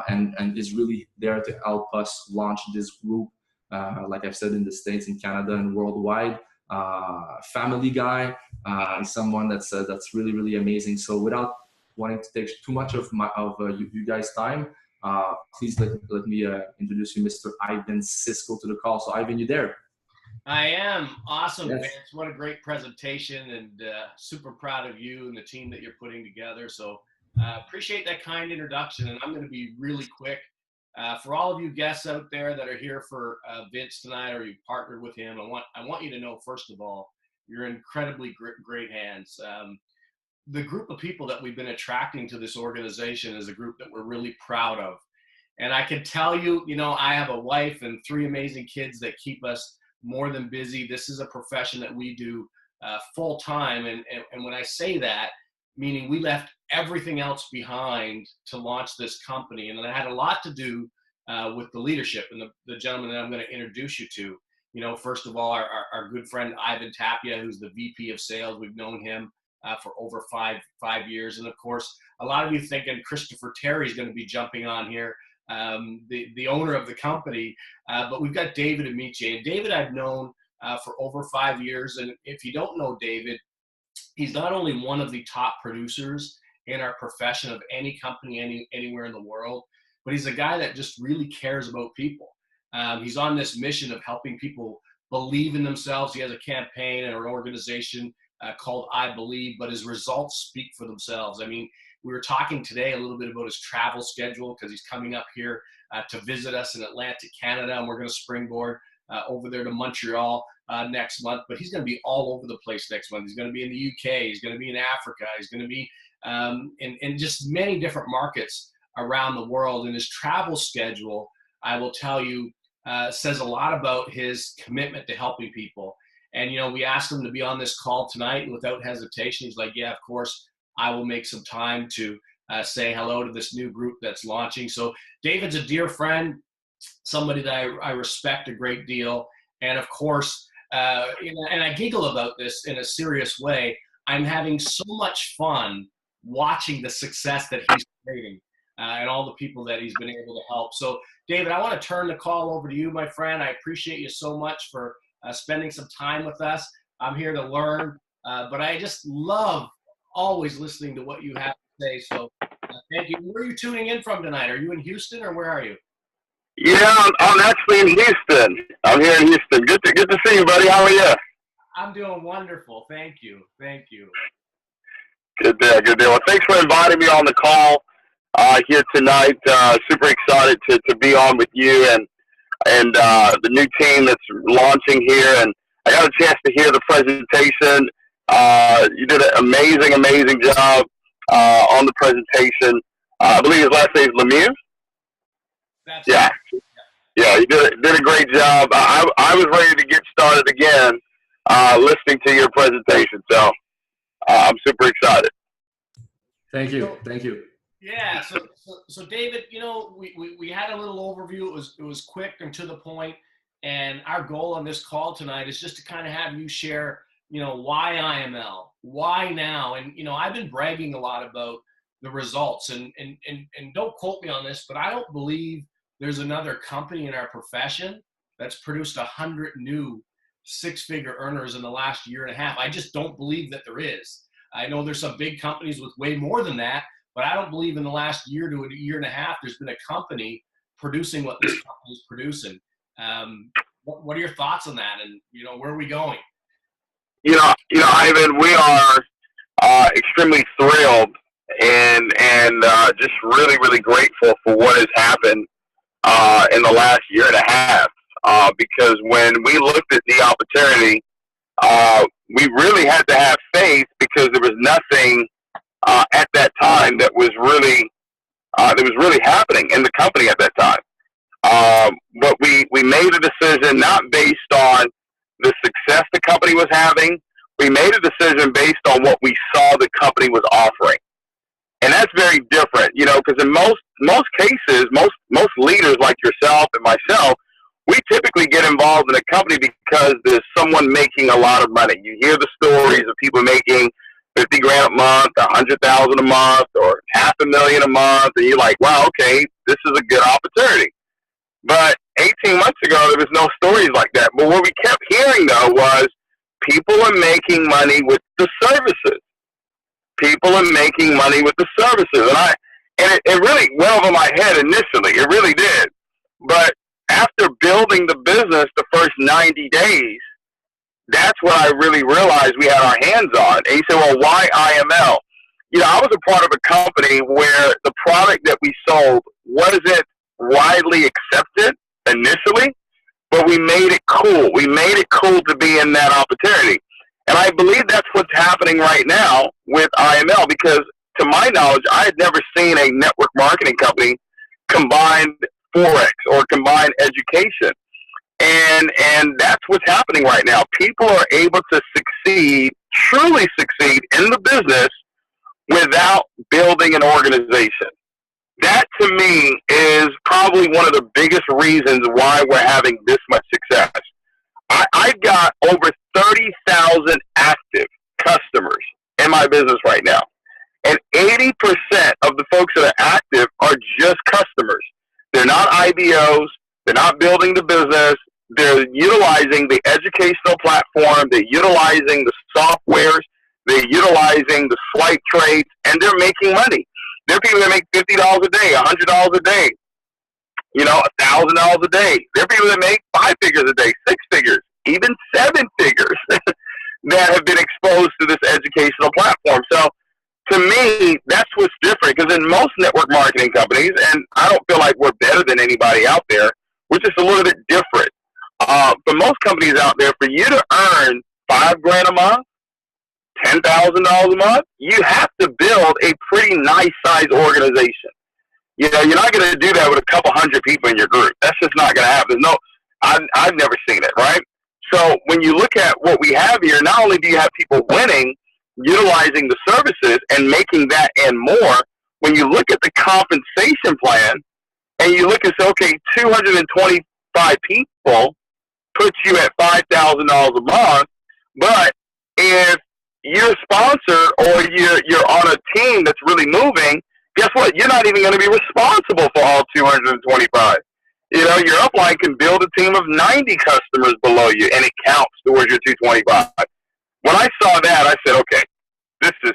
and is really there to help us launch this group. Like I've said, in the States, in Canada, and worldwide. Family guy, someone that's really, really amazing. So without wanting to take too much of you guys' time, please let me introduce you, Mr. Ivan Sisco, to the call. So Ivan, you there? I am. Awesome, Yes. Vince. What a great presentation, and super proud of you and the team that you're putting together. So appreciate that kind introduction, and I'm going to be really quick. For all of you guests out there that are here for Vince tonight, or you partnered with him, I want you to know, first of all, you're in incredibly great hands. The group of people that we've been attracting to this organization is a group that we're really proud of. And I can tell you, I have a wife and 3 amazing kids that keep us more than busy. This is a profession that we do full time. And when I say that, meaning we left everything else behind to launch this company. And it had a lot to do with the leadership and the gentleman that I'm going to introduce you to. First of all, our good friend Ivan Tapia, who's the VP of Sales. We've known him for over five years. And of course, a lot of you thinking Christopher Terry is going to be jumping on here, the owner of the company. But we've got David Imonitie. And David I've known for over 5 years. And if you don't know David, he's not only one of the top producers in our profession of any company anywhere in the world, but he's a guy that just really cares about people. He's on this mission of helping people believe in themselves. He has a campaign and an organization called I Believe, but his results speak for themselves. I mean, we were talking today a little bit about his travel schedule, because he's coming up here to visit us in Atlantic, Canada, and we're going to springboard over there to Montreal next month. But he's going to be all over the place next month. He's going to be in the UK. He's going to be in Africa. He's going to be in just many different markets around the world. And his travel schedule, I will tell you, says a lot about his commitment to helping people. And, we asked him to be on this call tonight, and without hesitation, he's like, yeah, of course, I will make some time to say hello to this new group that's launching. So David's a dear friend, somebody that I respect a great deal. And of course, and I giggle about this in a serious way, I'm having so much fun watching the success that he's creating and all the people that he's been able to help. So David, I want to turn the call over to you, my friend. I appreciate you so much for spending some time with us. I'm here to learn, but I just love always listening to what you have to say. So thank you. Where are you tuning in from tonight? Are you in Houston, or where are you? Yeah, I'm actually in Houston. I'm here in Houston. Good to see you, buddy. How are you? I'm doing wonderful. Thank you. Good deal. Well, thanks for inviting me on the call here tonight. Super excited to be on with you and the new team that's launching here. And I got a chance to hear the presentation. You did an amazing job on the presentation. I believe his last name is Lemieux. That's yeah. Right. Yeah, you did a great job. I was ready to get started again listening to your presentation. So I'm super excited. Thank you. Yeah. So David, we had a little overview. It was quick and to the point. And our goal on this call tonight is just to kind of have you share, why IML, why now? And, I've been bragging a lot about the results, and don't quote me on this, but I don't believe there's another company in our profession that's produced 100 new 6-figure earners in the last year and a half. I just don't believe that there is. I know there's some big companies with way more than that, but I don't believe in the last year to a year and a half there's been a company producing what this company is producing. What are your thoughts on that, and where are we going? Ivan, we are extremely thrilled and just really grateful for what has happened in the last year and a half. Because when we looked at the opportunity, we really had to have faith, because there was nothing at that time that was really happening in the company at that time. But we made a decision not based on the success the company was having. We made a decision based on what we saw the company was offering. And that's very different, because in most cases, most leaders like yourself and myself, we typically get involved in a company because there's someone making a lot of money. You hear the stories of people making $50,000 a month, $100,000 a month, or $500,000 a month, and you're like, wow, okay, this is a good opportunity. But 18 months ago, there was no stories like that. But what we kept hearing, though, was people are making money with the services. People are making money with the services. And it really went over my head initially. It really did. But after building the business the first 90 days, that's what I really realized we had our hands on. And you say, well, why IML? You know, I was a part of a company where the product that we sold wasn't widely accepted initially, but we made it cool. We made it cool to be in that opportunity. And I believe that's what's happening right now with IML, because to my knowledge, I had never seen a network marketing company combine Forex or combine education. And that's what's happening right now. People are able to succeed, truly succeed in the business without building an organization. That, to me, is probably one of the biggest reasons why we're having this much success. I've got over 30,000 active customers in my business right now. And 80% of the folks that are active are just customers. They're not IBOs. They're not building the business. They're utilizing the educational platform. They're utilizing the softwares. They're utilizing the swipe trades, and they're making money. There are people that make $50 a day, $100 a day, you know, $1,000 a day. There are people that make 5 figures a day, 6 figures, even 7 figures that have been exposed to this educational platform. So to me, that's what's different, because in most network marketing companies, and I don't feel like we're better than anybody out there, we're just a little bit different. For most companies out there, for you to earn $5,000 a month, $10,000 a month, you have to build a pretty nice size organization. You know, you're not going to do that with a couple hundred people in your group. That's just not going to happen. I've never seen it, right? So when you look at what we have here, not only do you have people winning, utilizing the services and making that and more, when you look at the compensation plan and you look and say, okay, 225 people puts you at $5,000 a month, but if you're a sponsor or you're on a team that's really moving, guess what? You're not even going to be responsible for all 225. You know, your upline can build a team of 90 customers below you, and it counts towards your 225. When I saw that, I said, okay, this is.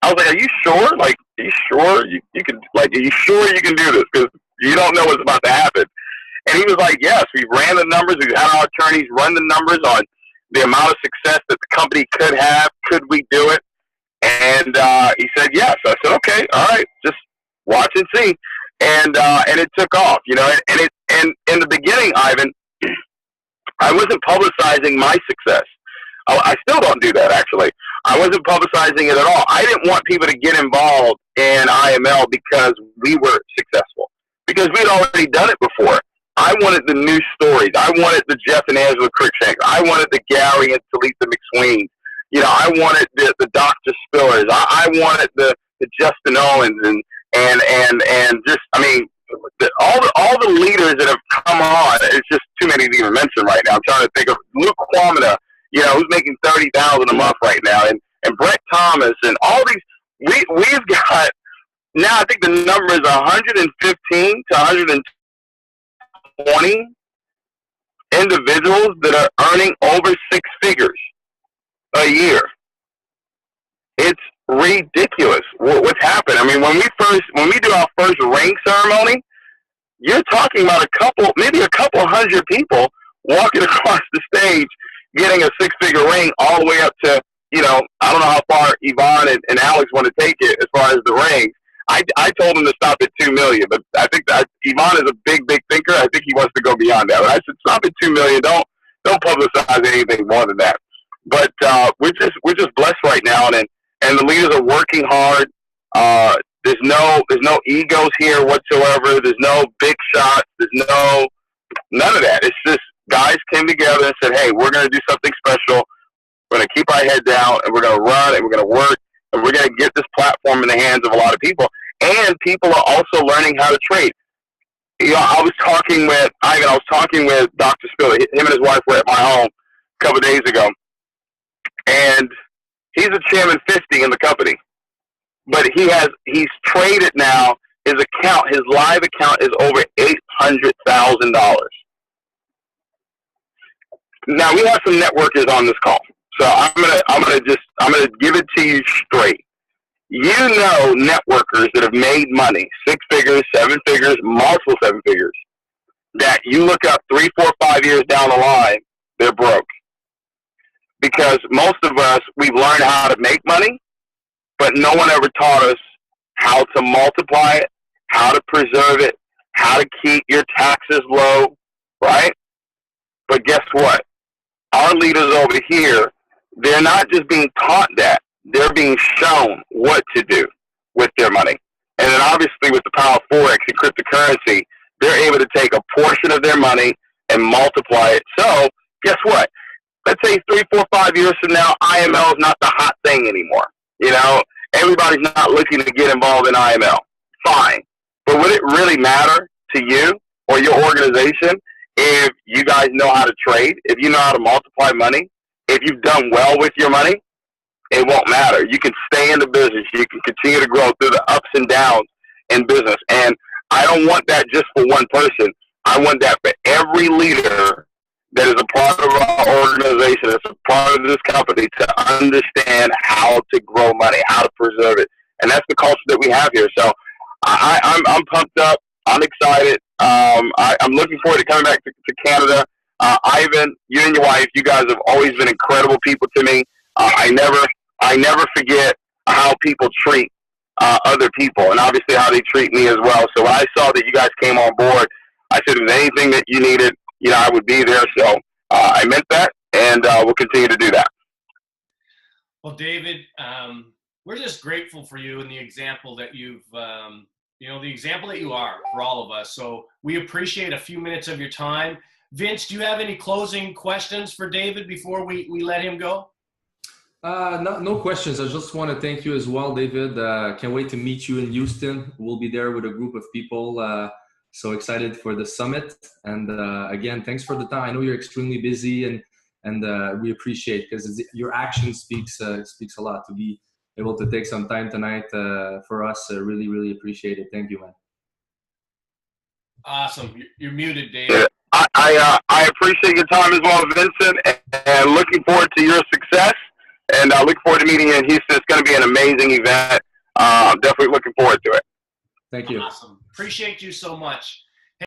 I was like, are you sure? Like, are you sure you can? Like, are you sure you can do this? Because you don't know what's about to happen. And he was like, yes, we ran the numbers. We had our attorneys run the numbers on the amount of success that the company could have. Could we do it? And he said yes. I said, okay, all right, just watch and see. And it took off, you know. And in the beginning, Ivan, I wasn't publicizing my success. I still don't do that, actually. I wasn't publicizing it at all. I didn't want people to get involved in IML because we were successful, because we'd already done it before. I wanted the new stories. I wanted the Jeff and Angela Cruikshanks. I wanted the Gary and Talitha McSween. You know, I wanted the Dr. Spillers. I wanted the Justin Owens and just, I mean, all the leaders that have come on. It's just too many to even mention right now. I'm trying to think of Luke Quamina, you know, who's making $30,000 a month right now, and Brett Thomas, and all these. We've got now. I think the number is 115 to 120 individuals that are earning over 6 figures a year. It's ridiculous what's happened. I mean, when we do our first ring ceremony, you're talking about maybe a couple hundred people walking across the stage, getting a 6-figure ring all the way up to, you know, I don't know how far Yvonne and Alex want to take it as far as the rings. I told him to stop at 2 million, but I think that Yvonne is a big thinker. I think he wants to go beyond that. But I said, stop at 2 million. Don't publicize anything more than that. But we're just blessed right now, and the leaders are working hard. There's no egos here whatsoever. There's no big shots. There's none of that. It's just guys came together and said, hey, we're going to do something special. We're going to keep our head down, and we're going to run, and we're going to work, and we're going to get this platform in the hands of a lot of people. And people are also learning how to trade. You know, I was talking with Dr. Spiller. Him and his wife were at my home a couple of days ago, and he's a chairman 50 in the company. But he's traded now. his account, his live account, is over $800,000. Now we have some networkers on this call, so I'm gonna give it to you straight. You know, networkers that have made money, 6 figures, 7 figures, multiple 7 figures, that you look up 3, 4, 5 years down the line, they're broke. Because most of us, we've learned how to make money, but no one ever taught us how to multiply it, how to preserve it, how to keep your taxes low, right? But guess what? Our leaders over here, they're not just being taught that, they're being shown what to do with their money. And then obviously with the power of Forex and cryptocurrency, they're able to take a portion of their money and multiply it. So guess what? Let's say 3, 4, 5 years from now, IML is not the hot thing anymore. You know, everybody's not looking to get involved in IML. Fine. But would it really matter to you or your organization if you guys know how to trade, if you know how to multiply money, if you've done well with your money? It won't matter. You can stay in the business. You can continue to grow through the ups and downs in business. And I don't want that just for one person. I want that for every leader that is a part of our organization, that's a part of this company, to understand how to grow money, how to preserve it. And that's the culture that we have here. So I'm pumped up. I'm excited. I'm looking forward to coming back to Canada. Ivan, you and your wife, you guys have always been incredible people to me. I never forget how people treat other people, and obviously how they treat me as well. So when I saw that you guys came on board, I said, if there's anything that you needed, you know, I would be there. So I meant that, and we'll continue to do that. Well, David, we're just grateful for you and the example that you've, the example that you are for all of us. So we appreciate a few minutes of your time. Vince, do you have any closing questions for David before we let him go? No questions. I just want to thank you as well, David. Can't wait to meet you in Houston. We'll be there with a group of people. So excited for the summit. And again, thanks for the time. I know you're extremely busy, and we appreciate, because your action speaks a lot. To be able to take some time tonight for us, really, really appreciate it. Thank you, man. Awesome. You're muted, David. I appreciate your time as well, Vincent, and looking forward to your success. And I look forward to meeting you in Houston. It's going to be an amazing event. I'm definitely looking forward to it. Thank you. Awesome. Appreciate you so much.